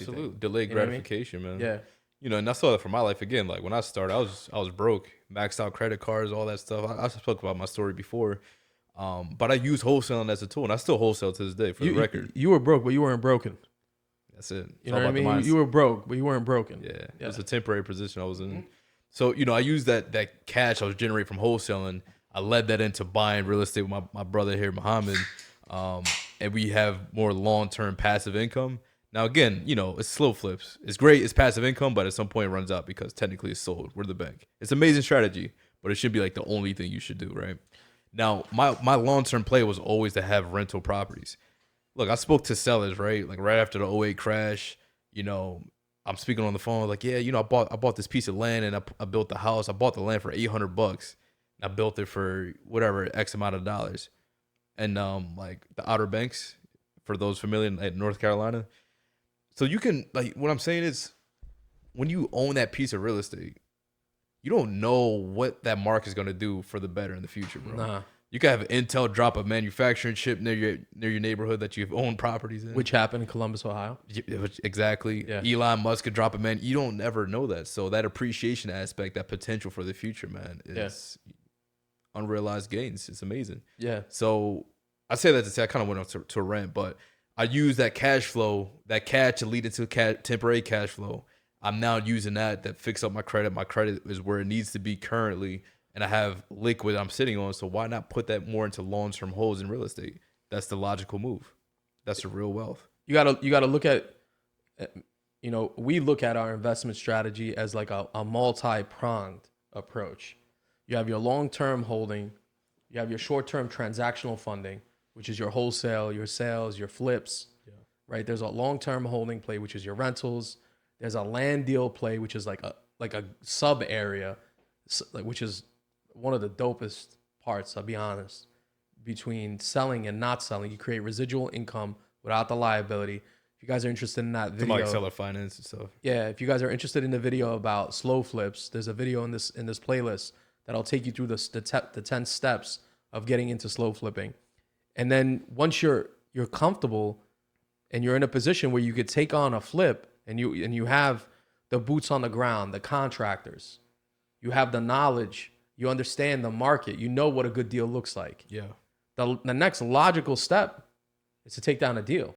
Absolutely. Delayed You know what I mean? gratification, man. Yeah. And I saw that for my life again. Like when I started, I was broke, maxed out credit cards, all that stuff. I spoke about my story before, but I use wholesaling as a tool, and I still wholesale to this day. For the record, You were broke, but you weren't broken. that's it. It's You all know what I about the mean? You mindset. were broke, but you weren't broken. Yeah, it Yeah. was a temporary position I was in. So I used that cash I was generating from wholesaling. I led that into buying real estate with my brother here, Muhammad, um, and we have more long term passive income. Now again, it's slow flips. It's great, it's passive income, but at some point it runs out because technically it's sold. We're the bank. It's an amazing strategy, but it should be like the only thing you should do, right? Now my long term play was always to have rental properties. Look, I spoke to sellers, right? Like right after the '08 crash, I'm speaking on the phone, like, yeah, I bought this piece of land and I built the house. I bought the land for $800. And I built it for whatever X amount of dollars. And like the Outer Banks, for those familiar in North Carolina. So you can like what I'm saying is when you own that piece of real estate, you don't know what that market is gonna do for the better in the future, bro. Nah. You can have an intel drop a manufacturing chip near your neighborhood that you've owned properties in. Which happened in Columbus, Ohio. Exactly. Yeah. Elon Musk could drop a man. You don't ever know that. So that appreciation aspect, that potential for the future, man, is unrealized gains. It's amazing. Yeah. So I say that to say I kind of went up to a rant, but I use that cash flow, that cash to lead into temporary cash flow. I'm now using that fix up my credit. My credit is where it needs to be currently, and I have liquid I'm sitting on. So why not put that more into long-term holds in real estate? That's the logical move. That's the real wealth. You gotta look at, we look at our investment strategy as like a multi-pronged approach. You have your long-term holding, you have your short-term transactional funding, which is your wholesale, your sales, your flips, right? There's a long-term holding play, which is your rentals. There's a land deal play, which is like a sub area, which is one of the dopest parts, I'll be honest, between selling and not selling. You create residual income without the liability. If you guys are interested in that video, like seller finance and stuff. Yeah, if you guys are interested in the video about slow flips, there's a video in this playlist that'll take you through the 10 steps of getting into slow flipping. And then once you're comfortable and you're in a position where you could take on a flip and you have the boots on the ground, the contractors, you have the knowledge, you understand the market, you know what a good deal looks like. Yeah. The next logical step is to take down a deal.